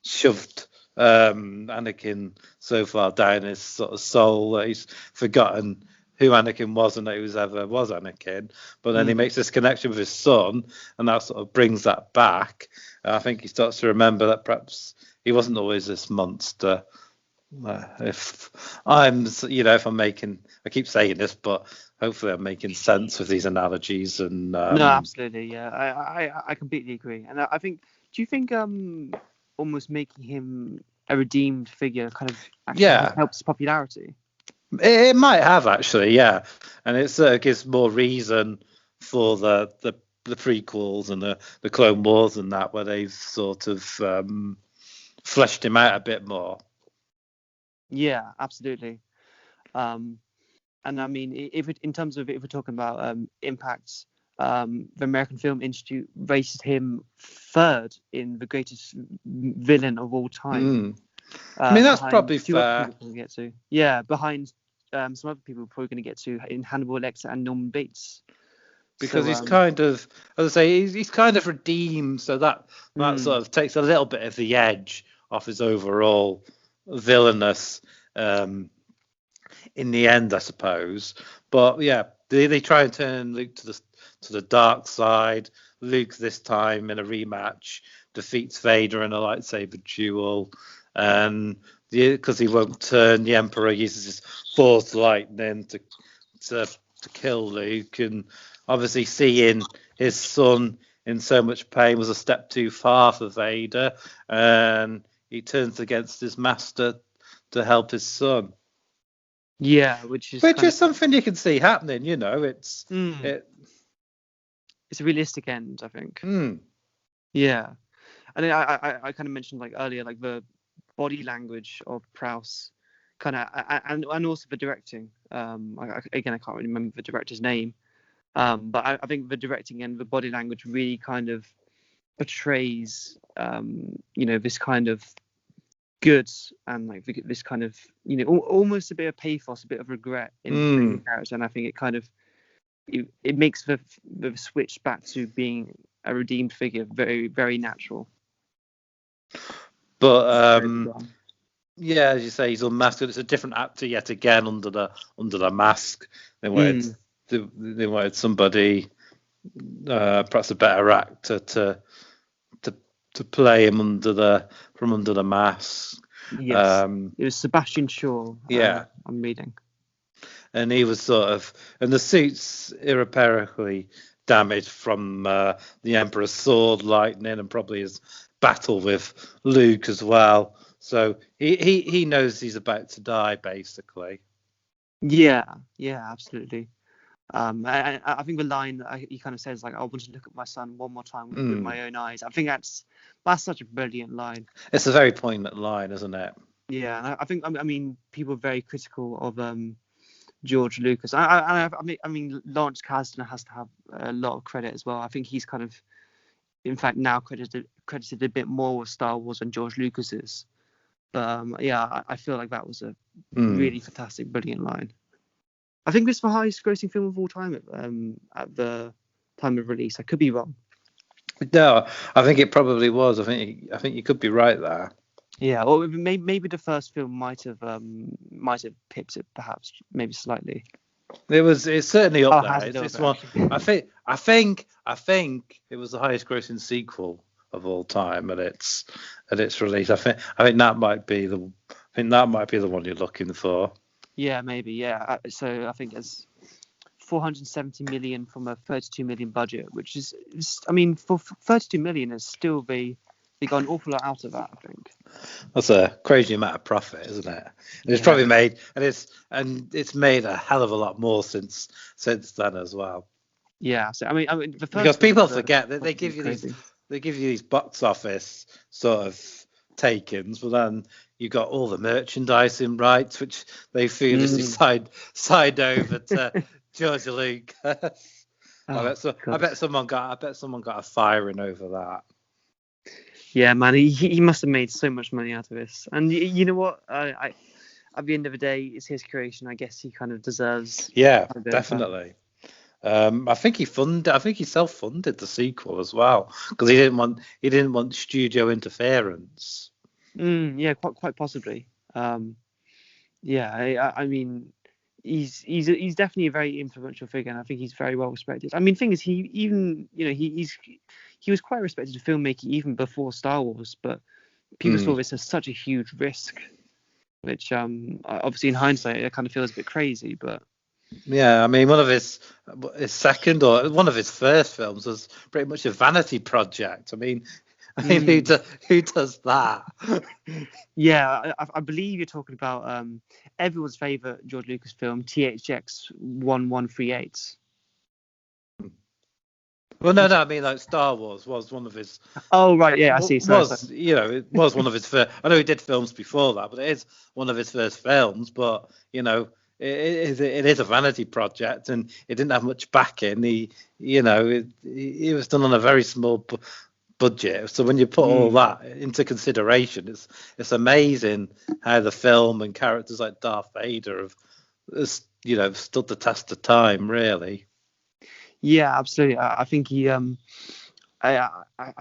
shoved Anakin so far down his sort of soul that he's forgotten who Anakin was and that he was Anakin. But then he makes this connection with his son, and that sort of brings that back. I think he starts to remember that perhaps he wasn't always this monster. If I'm making, I keep saying this, but hopefully I'm making sense with these analogies. And No, absolutely, yeah, I completely agree. And I think, do you think almost making him a redeemed figure kind of actually helps popularity? It might have actually, yeah, and it gives more reason for the prequels and the Clone Wars and that, where they've sort of fleshed him out a bit more. Yeah, absolutely. And I mean, if we're talking about impacts, the American Film Institute rated him third in the greatest villain of all time. I mean, that's probably fair. People get to. Yeah, behind some other people we're probably going to get to in Hannibal Lecter and Norman Bates. Because he's kind of, as I say, he's kind of redeemed, so that sort of takes a little bit of the edge off his overall villainous in the end, I suppose. But yeah, they try and turn Luke to the dark side. Luke this time in a rematch defeats Vader in a lightsaber duel, and because he won't turn, the Emperor uses his Force lightning to kill Luke, and obviously seeing his son in so much pain was a step too far for Vader, and he turns against his master to help his son. Yeah, which is something you can see happening. It's a realistic end, I think. Yeah, and I kind of mentioned like earlier, like the body language of Prowse, kind of, and also the directing. I can't really remember the director's name, but I think the directing and the body language really kind of portrays, this kind of good and like this kind of, almost a bit of pathos, a bit of regret in the character, and I think it kind of it makes the switch back to being a redeemed figure very, very natural. But yeah, as you say, he's unmasked. It's a different actor yet again under the mask. They wanted somebody, perhaps a better actor to play him under the mask. Yes, it was Sebastian Shaw. Yeah, I'm reading. And he was and the suit's irreparably damaged from the Emperor's sword lightning and probably his battle with Luke as well. So he knows he's about to die, basically. Yeah, absolutely. I think the line he kind of says, like, I want to look at my son one more time with my own eyes. I think that's such a brilliant line. It's a very poignant line, isn't it? Yeah, and I think, I mean, people are very critical of George Lucas. I mean, Lawrence Kasdan has to have a lot of credit as well. I think he's kind of, in fact, now credited a bit more with Star Wars than George Lucas is. But yeah, I feel like that was a really fantastic, brilliant line. I think this is the highest grossing film of all time at the time of release. I could be wrong. No, I think it probably was. I think you could be right there. Yeah, or maybe the first film might have pipped it, perhaps, maybe slightly. It's certainly up there. It's one. I think it was the highest grossing sequel of all time at its release. I think that might be the one you're looking for. Yeah, maybe. Yeah. So I think it's 470 million from a 32 million budget, which is, I mean, for 32 million, is still they got an awful lot out of that, I think. That's a crazy amount of profit, isn't it? And it's probably made, and it's made a hell of a lot more since then as well. Yeah. So I mean, the first, because people forget that they give you these box office sort of take-ins, but then you got all the merchandising rights, which they foolishly signed over to George Lucas. I bet someone got a firing over that. Yeah, man, he must have made so much money out of this. And you know what? I at the end of the day, it's his creation. I guess he kind of deserves. Yeah, definitely. I think he self-funded the sequel as well because he didn't want studio interference. Yeah, quite possibly. Yeah, I mean, he's definitely a very influential figure, and I think he's very well respected. I mean, the thing is, he even he was quite respected as a filmmaker even before Star Wars, but people saw this as such a huge risk, which obviously in hindsight it kind of feels a bit crazy, but Yeah, I mean, one of his second or one of his first films was pretty much a vanity project. I mean, who does that? yeah, I believe you're talking about everyone's favorite George Lucas film, THX 1138. Well, no, I mean, like Star Wars was one of his Oh right, yeah, I see. Sorry. it was one of his first. I know he did films before that, but it is one of his first films. But it is a vanity project, and it didn't have much backing. It was done on a very small budget. So when you put all that into consideration, it's amazing how the film and characters like Darth Vader have stood the test of time, really. Yeah, absolutely. I think I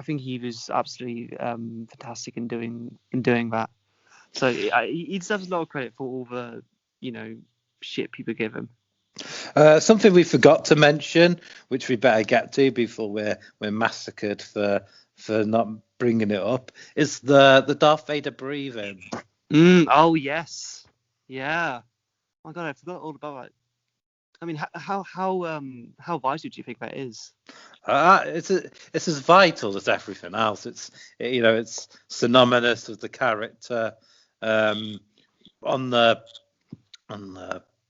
think he was absolutely fantastic in doing that. So he deserves a lot of credit for all the shit people give him. Something we forgot to mention, which we better get to before we're massacred for not bringing it up, is the Darth Vader breathing. Oh yes, yeah. Oh my God, I forgot all about that. I mean, how vital do you think that is? It's as vital as everything else. It's synonymous with the character. On the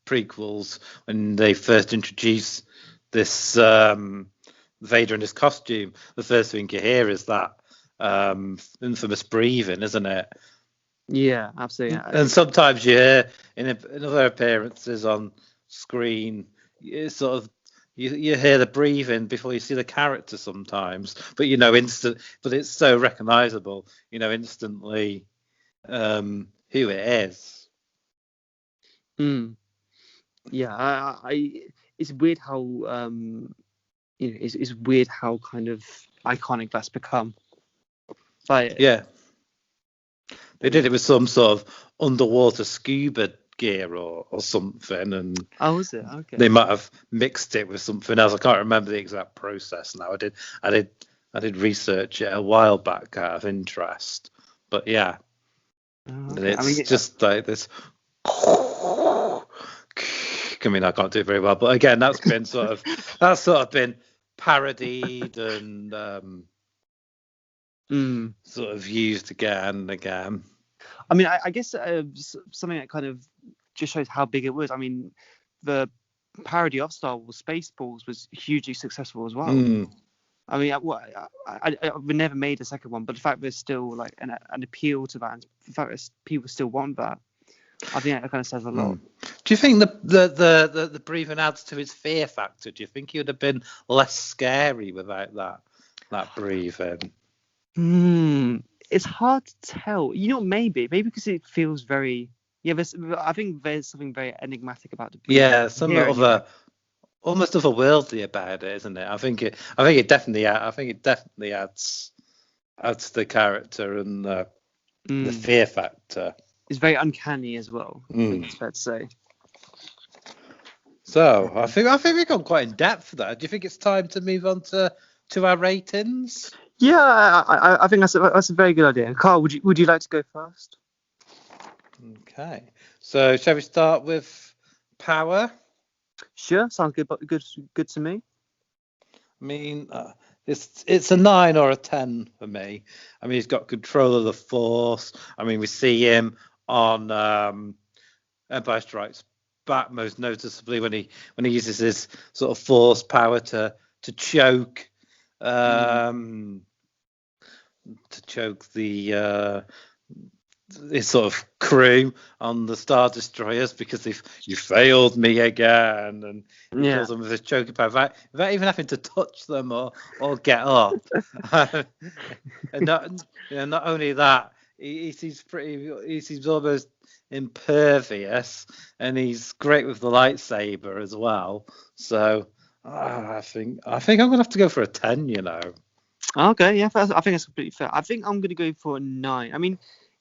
prequels, when they first introduce this Vader in his costume, the first thing you hear is that infamous breathing, isn't it? Yeah, absolutely. And sometimes you hear in other appearances on screen, you hear the breathing before you see the character sometimes, but but it's so recognizable, instantly who it is. Yeah, it's weird how it's weird how kind of iconic that's become. Like, Yeah, they did it with some sort of underwater scuba gear or something, and oh, is it? Okay. they might have mixed it with something else. I can't remember the exact process now. I did research it a while back out of interest, but yeah, Okay. it's just like this. I mean, I can't do it very well, but again, that's sort of been parodied and sort of used again and again. I mean, I guess something that kind of just shows how big it was. I mean, the parody of Star Wars, Spaceballs, was hugely successful as well. I mean, we never made a second one, but the fact there's still like an appeal to that, and the fact that people still want that, I think that kind of says a lot. Do you think the breathing adds to his fear factor? Do you think he would have been less scary without that breathing? It's hard to tell. Maybe because it feels very. Yeah, I think there's something very enigmatic about the breathing. Yeah, almost otherworldly about it, isn't it? I think it definitely adds to the character and the fear factor. It's very uncanny as well. I think it's fair to say. So I think we've gone quite in depth for that. Do you think it's time to move on to our ratings? Yeah, I think that's a very good idea. Carl, would you like to go first? Okay. So shall we start with Power? Sure, sounds good to me. I mean, it's a 9 or a 10 for me. I mean, he's got control of the Force. I mean, we see him on Empire Strikes Back most noticeably when he uses his sort of Force power to choke the his sort of crew on the Star Destroyers because you failed me again, and he kills them with his choking power without even having to touch them or get up. And not only that, he seems almost impervious, and he's great with the lightsaber as well. So I think I'm gonna have to go for a 10. Okay, yeah, I think that's completely fair. I think I'm going to go for a 9. I mean,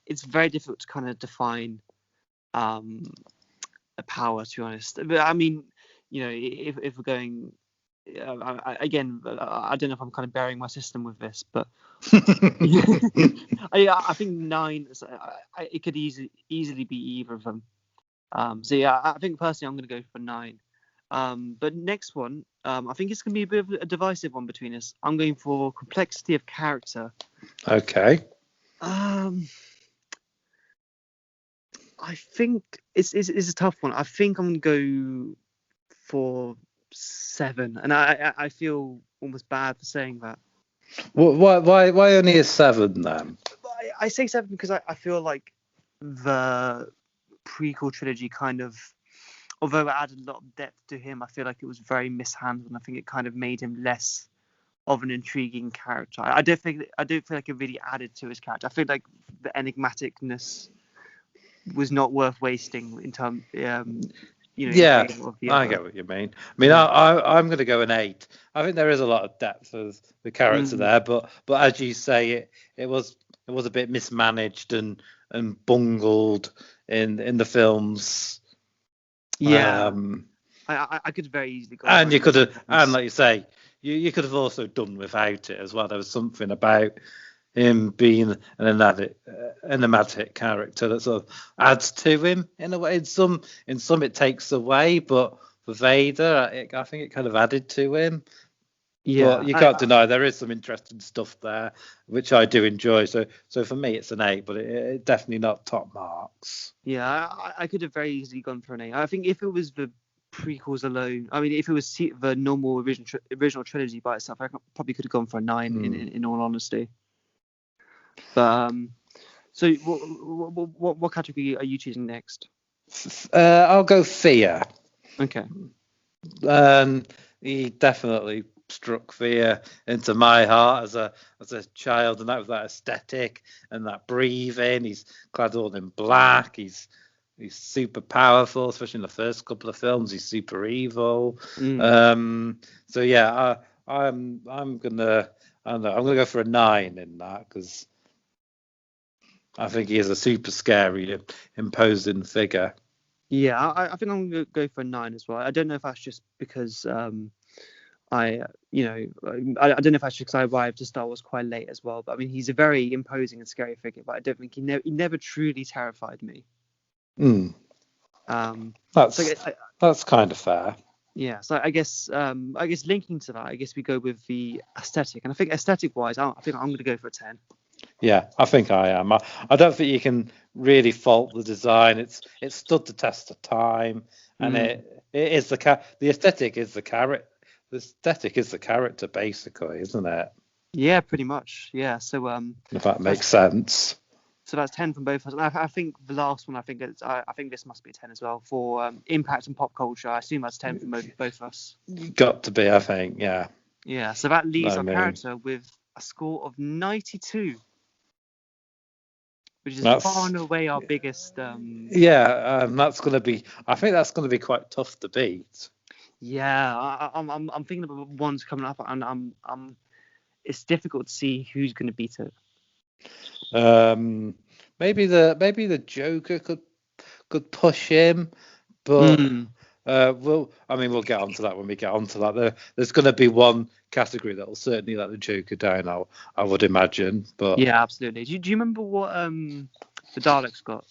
it's very difficult to kind of define um, a power, to be honest. But I mean, if we're going again, I don't know if I'm kind of burying my system with this, but I think 9. It could easily be either of them. So yeah, I think personally I'm going to go for 9. But next one, I think it's going to be a bit of a divisive one between us. I'm going for complexity of character. Okay. I think it's a tough one. I think I'm going to go for 7, and I feel almost bad for saying that. Why only a 7 then? I say 7 because I feel like the prequel trilogy kind of, although it added a lot of depth to him, I feel like it was very mishandled, and I think it kind of made him less of an intriguing character. I don't feel like it really added to his character. I feel like the enigmaticness was not worth wasting in terms, Yeah, of the I other. get what you mean. I mean, I'm going to go an 8. I think there is a lot of depth of the character there, but as you say, it was a bit mismanaged and bungled in the films. Yeah, I could very easily go. And you could have, and like you say, you could have also done without it as well. There was something about him being an enigmatic character that sort of adds to him in a way. In some it takes away, but for Vader, I think it kind of added to him. Yeah, but you can't deny there is some interesting stuff there, which I do enjoy. So for me, it's an 8, but it definitely not top marks. Yeah, I could have very easily gone for an 8. I think if it was the prequels alone, I mean, if it was the normal original trilogy by itself, I probably could have gone for a 9 in all honesty. But so what category are you choosing next? I'll go fear. Okay. He definitely struck fear into my heart as a child, and that was that aesthetic and that breathing. He's clad all in black. He's super powerful, especially in the first couple of films. He's super evil. So yeah, I'm gonna go for a 9 in that, because I think he is a super scary, imposing figure. Yeah, I think I'm gonna go for a 9 as well. I don't know if that's just because I don't know if that's because I arrived to Star Wars quite late as well. But I mean, he's a very imposing and scary figure, but I don't think he never truly terrified me. That's kind of fair. Yeah, so I guess linking to that, I guess we go with the aesthetic, and I think aesthetic wise, I think I'm going to go for a 10. Yeah, I think I am. I don't think you can really fault the design. It's stood the test of time, and it is the aesthetic is the character. The aesthetic is the character, basically, isn't it? Yeah, pretty much. Yeah. So if that makes sense. So that's 10 from both of us. And I think the last one, I think this must be a 10 as well for impact and pop culture. I assume that's 10 from both of us. Got to be, I think. Yeah. Yeah. So that leaves our character with a score of 92. Which is far and away our biggest. That's going to be. I think that's going to be quite tough to beat. Yeah, I'm thinking about ones coming up, and it's difficult to see who's going to beat it. Maybe the Joker could push him, but we'll get onto that when we get onto that. There's going to be one category that will certainly let the Joker down, I would imagine. But yeah, absolutely. Do you remember what the Daleks got?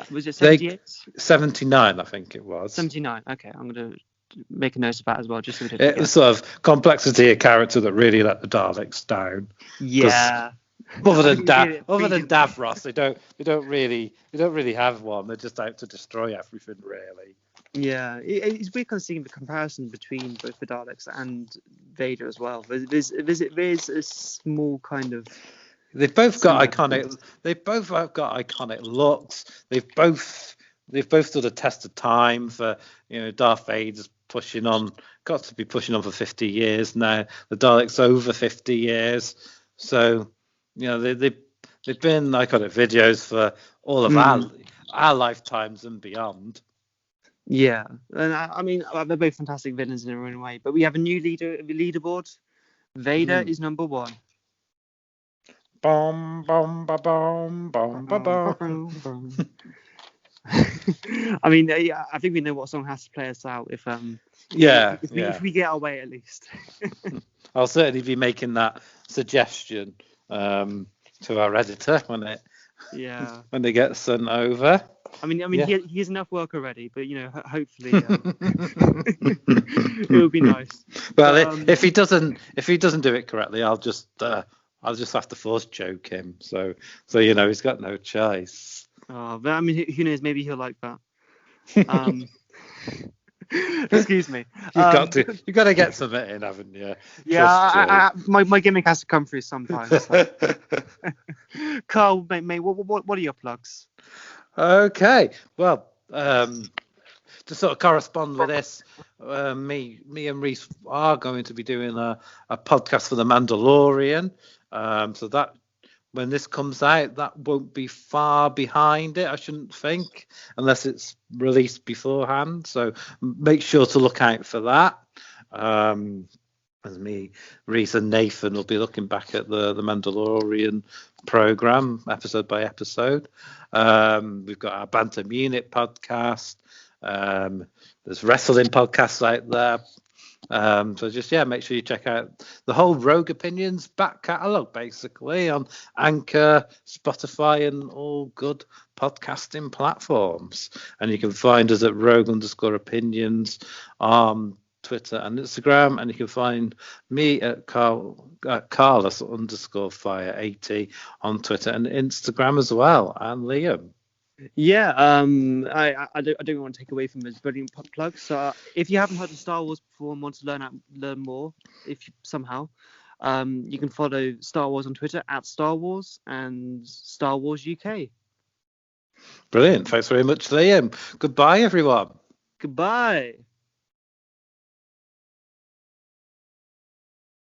Was it 78? 79, I think it was. 79. Okay, I'm going to make a note of that as well, just so we don't forget. It's sort of complexity of character that really let the Daleks down. Yeah. Other than Davros, they don't really have one. They're just out to destroy everything, really. Yeah, it's weird kind of seeing the comparison between both the Daleks and Vader as well. There's a small kind of. They've both got iconic. They both have got iconic looks. They've both stood a test of time. For Darth Vader's got to be pushing on for 50 years now. The Daleks over 50 years. So they've been iconic videos for all of our lifetimes and beyond. Yeah, and I mean they're both fantastic villains in their own way. But we have a new leaderboard. Vader is number one. Bum, bum, ba, bum, bum, ba, bum. I mean, yeah, I think we know what song has to play us out if Yeah, if we get our way at least. I'll certainly be making that suggestion to our editor when it gets sent over. I mean, he has enough work already, but hopefully it would be nice. Well, if he doesn't do it correctly, I'll just have to force choke him. So he's got no choice. Oh, but I mean, who knows? Maybe he'll like that. Excuse me. You've got to get something in, haven't you? Yeah, my gimmick has to come through sometimes. Carl, mate, what are your plugs? Okay, well, to sort of correspond with this, me and Reese are going to be doing a podcast for The Mandalorian. So that when this comes out, that won't be far behind it, I shouldn't think, unless it's released beforehand. So make sure to look out for that. As me, Reese and Nathan will be looking back at the Mandalorian program, episode by episode. We've got our Banter Munich podcast. There's wrestling podcasts out there. So just make sure you check out the whole Rogue Opinions back catalogue, basically, on Anchor, Spotify, and all good podcasting platforms. And you can find us at Rogue_Opinions on Twitter and Instagram, and you can find me at Carlos_Fire80 on Twitter and Instagram as well. And Liam. Yeah, I don't want to take away from those brilliant plugs. So if you haven't heard of Star Wars before and want to learn more, if you, somehow, you can follow Star Wars on Twitter at Star Wars and Star Wars UK. Brilliant. Thanks very much, Liam. Goodbye, everyone. Goodbye.